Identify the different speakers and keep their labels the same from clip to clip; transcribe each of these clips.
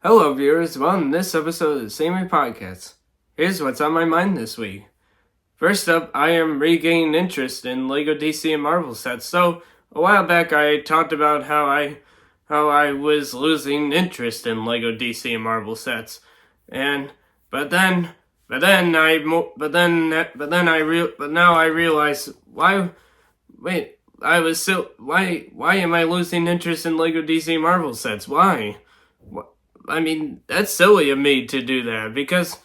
Speaker 1: Hello, viewers. Welcome to this episode of the Samey Podcast. Here's what's on my mind this week. First up, I am regaining interest in Lego DC and Marvel sets. So, a while back, I talked about how I was losing interest in Lego DC and Marvel sets, and but then but then I mo- but then but now I realize why. Wait, I was still why am I losing interest in Lego DC and Marvel sets? Why? I mean, that's silly of me to do that because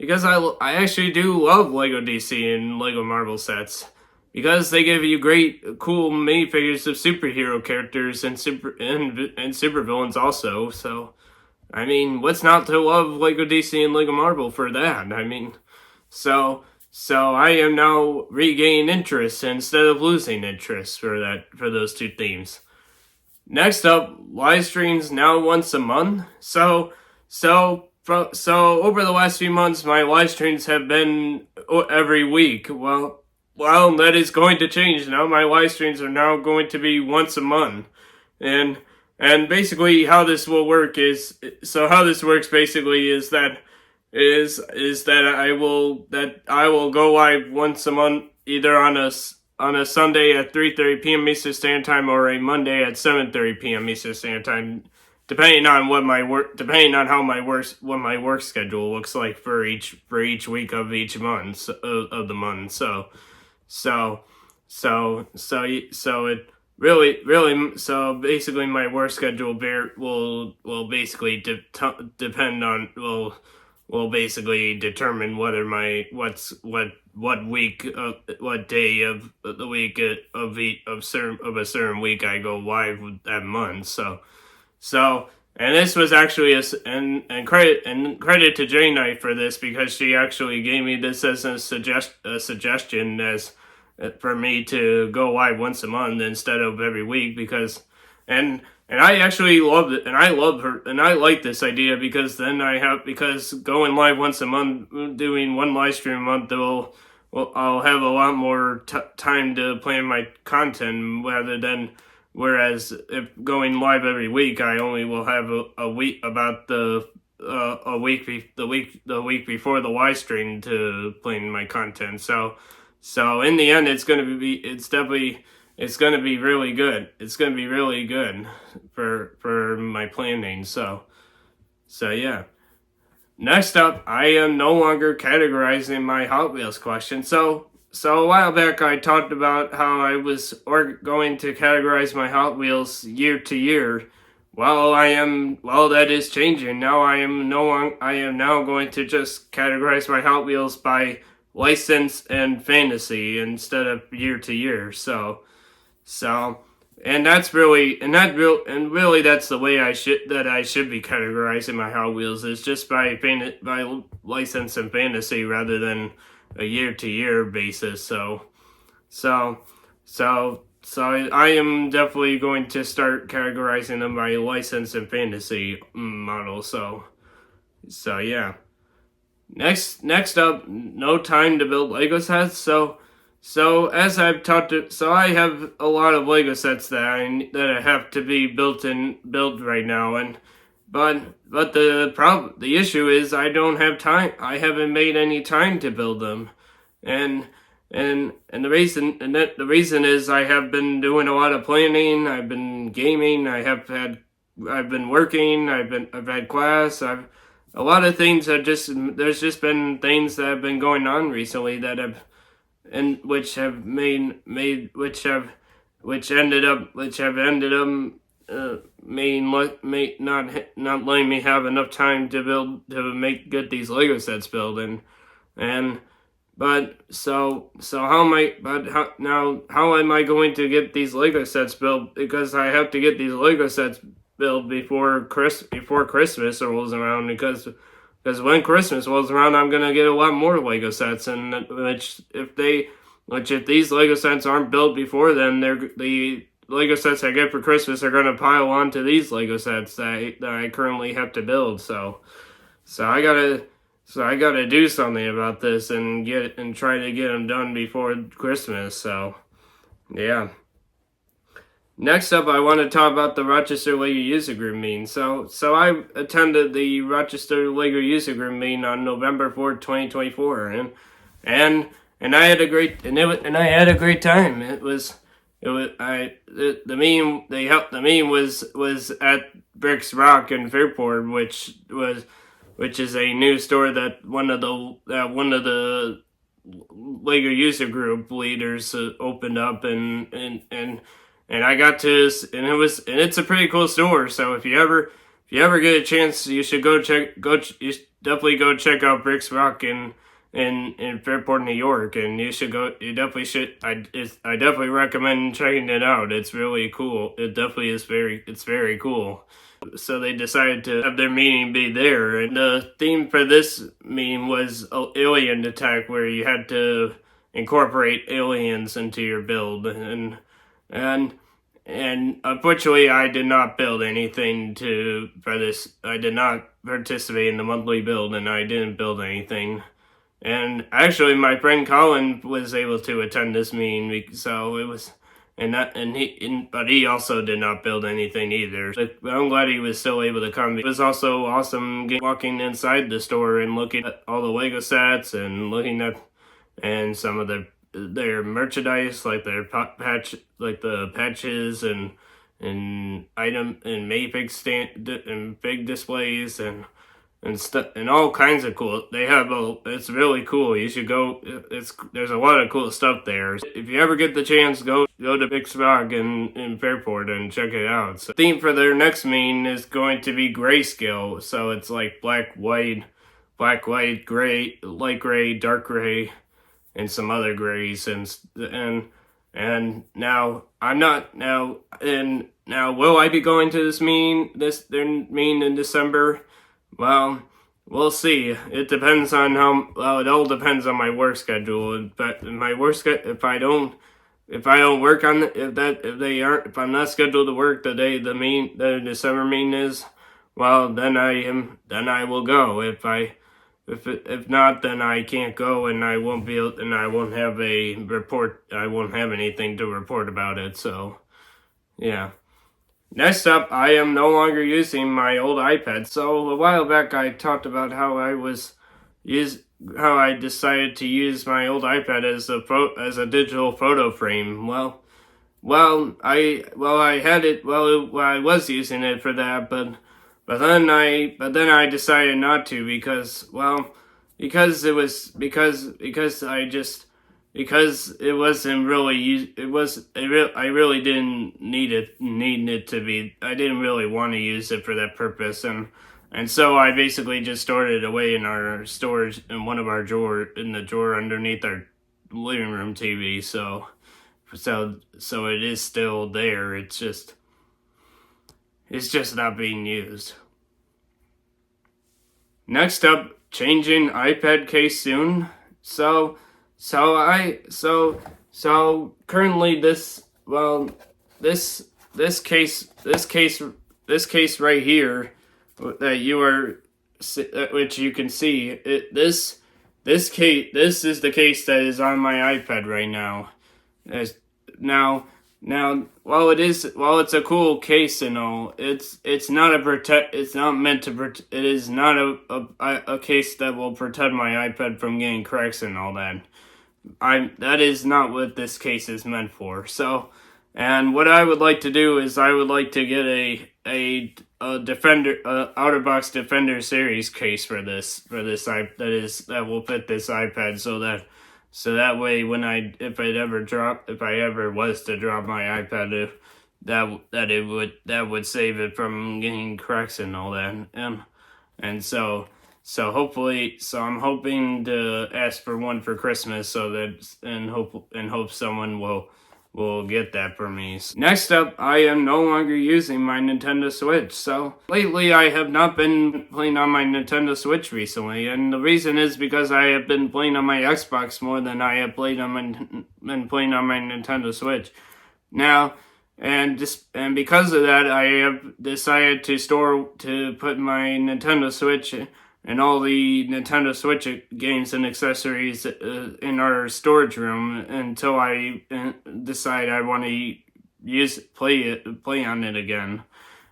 Speaker 1: I actually do love Lego DC and Lego Marvel sets because they give you great, cool minifigures of superhero characters and supervillains also. So, I mean, what's not to love Lego DC and Lego Marvel for that? I mean, so I am now regaining interest instead of losing interest for those two themes. Next up, live streams now once a month. So over the last few months, my live streams have been every week. Well, that is going to change now. My live streams are now going to be once a month, and basically how this will work is how this works basically is that I will go live once a month either on a Sunday at 3:30 p.m. Eastern Standard Time or a Monday at 7:30 p.m. Eastern Standard Time, depending on how what my work schedule looks like for each week of each month of the month. So it so basically my work schedule will basically depend on will basically determine whether what week what day of the week of a certain week I go live that month. So and this was actually and credit to J Knight for this because she actually gave me this as a suggestion as for me to go live once a month instead of every week and I actually loved it, and I love her, and I like this idea because because going live once a month, doing one live stream a month, I'll have a lot more time to plan my content whereas if going live every week, I only will have a week about the week before the live stream to plan my content. So in the end, it's gonna be really good. It's gonna be really good for my planning. So yeah. Next up, I am no longer categorizing my Hot Wheels collection. So a while back, I talked about how I was going to categorize my Hot Wheels year to year. That is changing. Now I am now going to just categorize my Hot Wheels by license and fantasy instead of year to year. So, and really that's the way I should be categorizing my Hot Wheels is just by license and fantasy rather than a year to year basis. So, I am definitely going to start categorizing them by license and fantasy model. So yeah. Next up, no time to build Lego sets. So as I've talked to, so I have a lot of Lego sets that I have to be built right now, but the issue is I don't have time. I haven't made any time to build them, and the reason is I have been doing a lot of planning. I've been gaming. I've been working. I've had class. I've a lot of things that there's just been things that have been going on recently that have and which have ended up not letting me have enough time to get these Lego sets built and but so how am I but how am I going to get these Lego sets built because I have to get these Lego sets built before Christmas rolls around because when Christmas rolls around, I'm gonna get a lot more Lego sets, and which if these Lego sets aren't built before then, the Lego sets I get for Christmas are gonna pile onto these Lego sets that I currently have to build. So I gotta do something about this and try to get them done before Christmas. So yeah. Next up, I want to talk about the Rochester Lego User Group meeting. So I attended the Rochester Lego User Group meeting on November 4th, 2024, and I had a great I had a great time. The meeting the meeting was at Bricks Rock in Fairport, which is a new store that one of the Lego User Group leaders opened up, and I got to, and it's a pretty cool store. So if you ever get a chance, you should you should definitely go check out Bricks Rock in Fairport, New York, and you should go. You definitely should. I definitely recommend checking it out. It's really cool. It definitely is it's very cool. So they decided to have their meeting be there, and the theme for this meeting was alien attack, where you had to incorporate aliens into your build, and unfortunately, I did not build anything for this. I did not participate in the monthly build, and I didn't build anything. And actually, my friend Colin was able to attend this meeting, so it was, but he also did not build anything either. But I'm glad he was still able to come. It was also awesome walking inside the store and looking at all the Lego sets and looking at and some of their merchandise, like their like the patches and item and big stand and big displays and stuff and all kinds of cool. They have it's really cool. You should go. There's a lot of cool stuff there. If you ever get the chance, go to Big Rock in Fairport and check it out. So, the theme for their next meeting is going to be grayscale. So it's like black, white, gray, light gray, dark gray, and some other grays and now I'm not now and now will I be going to this meeting their meeting in December? Well, we'll see. It depends on it all depends on my work schedule. But my work schedule, if I don't work on if I'm not scheduled to work the day the December meeting is, well then I will go. If not, then I can't go, and I won't have a report. I won't have anything to report about it. So, yeah. Next up, I am no longer using my old iPad. So a while back, I talked about how I decided to use my old iPad as a digital photo frame. I was using it for that, but then I decided not to because it wasn't really I really didn't need it to be. I didn't really want to use it for that purpose, and so I basically just stored it away in our storage in one of our the drawer underneath our living room TV. So it is still there. It's just not being used. Next up, changing iPad case soon. So currently this case right here which you can see this is the case that is on my iPad right now. Now, while it's a cool case and all, it is not a case that will protect my iPad from getting cracks and all that. That is not what this case is meant for. So, and what I would like to do is I would like to get a Defender Outer Box Defender series case for this that will fit this iPad so that way when if I ever was to drop my iPad, that would save it from getting cracks and all that. And so I'm hoping to ask for one for Christmas and hope someone will get that for me. Next up, I am no longer using my Nintendo Switch. So lately I have not been playing on my Nintendo Switch recently, and the reason is because I have been playing on my Xbox more than I have been playing on my Nintendo Switch. Now, and because of that, I have decided to put my Nintendo Switch and all the Nintendo Switch games and accessories in our storage room until I decide I want to play on it again.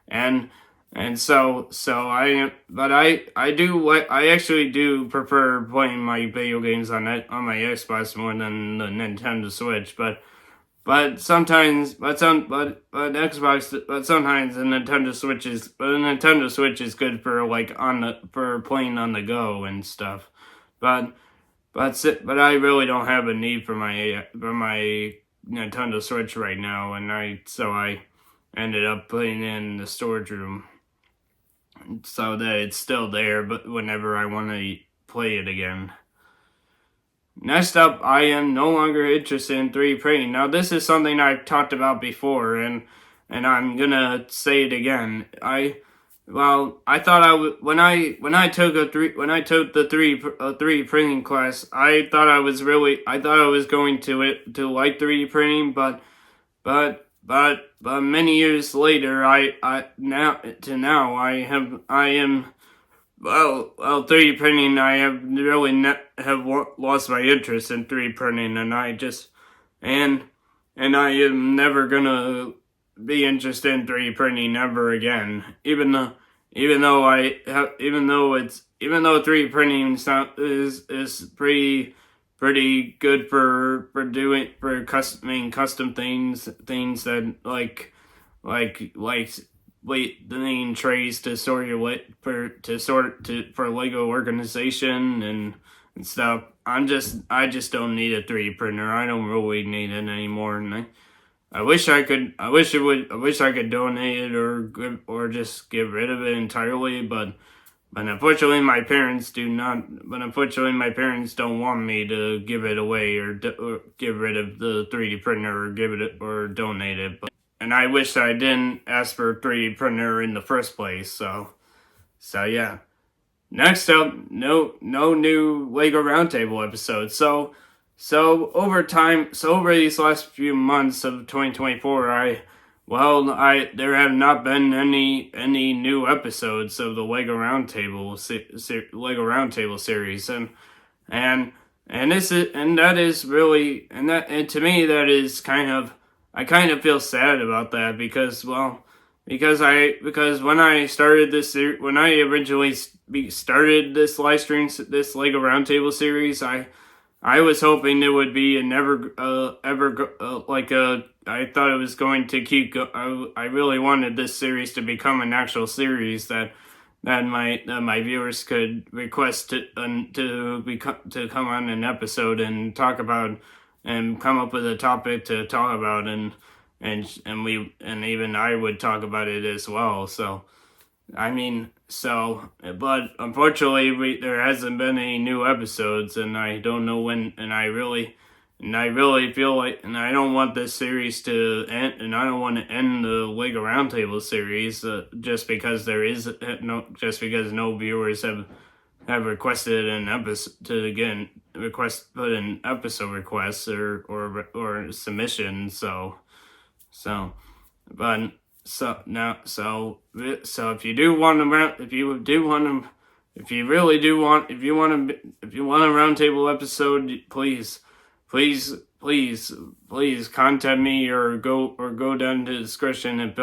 Speaker 1: And I actually do prefer playing my video games on my Xbox more than the Nintendo Switch, but sometimes but Xbox but sometimes the Nintendo Switch is good for for playing on the go and stuff. But but I really don't have a need for my Nintendo Switch right now, and I ended up putting it in the storage room so that it's still there, but whenever I want to play it again. Next up, I am no longer interested in 3D printing. Now, this is something I've talked about before, and I'm gonna say it again. I thought when I took the 3D printing class, I thought I was going to like 3D printing, but many years later, I am. Well, 3D printing, I have really lost my interest in 3D printing, and I am never gonna be interested in 3D printing ever again. Even though 3D printing is pretty good for custom things that laying trays to sort your for Lego organization and stuff. I just don't need a 3D printer. I don't really need it anymore, and I wish I could donate it or just get rid of it entirely, but unfortunately my parents do not. But unfortunately my parents don't want me to give it away or get rid of the 3D printer or or donate it. And I wish I didn't ask for a 3D printer in the first place. So yeah. Next up, no new Lego Roundtable episodes. So over these last few months of 2024, there have not been any new episodes of the Lego Roundtable series, and to me that is I kind of feel sad about that because when I originally started this live stream, this Lego Roundtable series, I was hoping it would be I thought it was going to keep I really wanted this series to become an actual series that my viewers could request to come on an episode and talk about and come up with a topic to talk about, and even I would talk about it as well. But unfortunately there hasn't been any new episodes, and I don't know when, and I really feel like, and I don't want this series to end, and I don't want to end the Lego Roundtable series just because no viewers have requested an episode put in episode requests or submission. So if you want a roundtable episode, please contact me or go down to the description and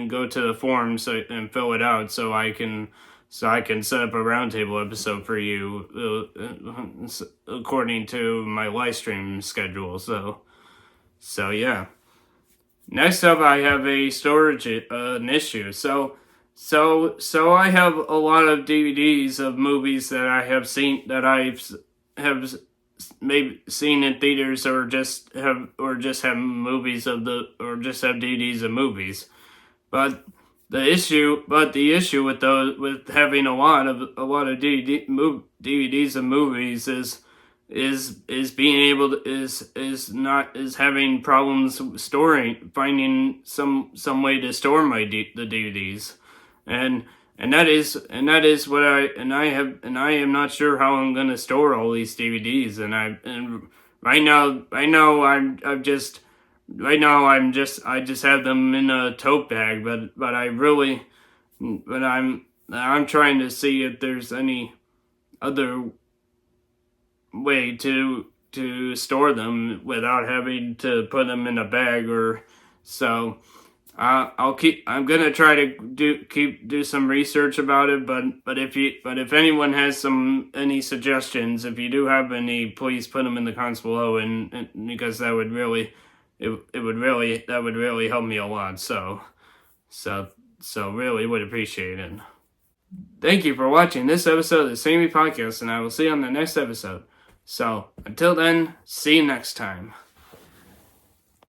Speaker 1: go to the form and fill it out so I can set up a roundtable episode for you according to my live stream schedule. So yeah. Next up, I have a storage an issue. So I have a lot of DVDs of movies that I have seen that have maybe seen in theaters or just have DVDs of movies. But the issue with having a lot of DVDs of movies is having problems finding some way to store the DVDs, and I am not sure how I'm gonna store all these DVDs, I just have them in a tote bag, but I'm trying to see if there's any other way to store them without having to put them in a bag or So I'm gonna try to do some research about it. But if anyone has any suggestions, if you do have any, please put them in the comments below, and because that would really that would really help me a lot. So really would appreciate it. Thank you for watching this episode of the Sammy Podcast, and I will see you on the next episode. So until then, see you next time.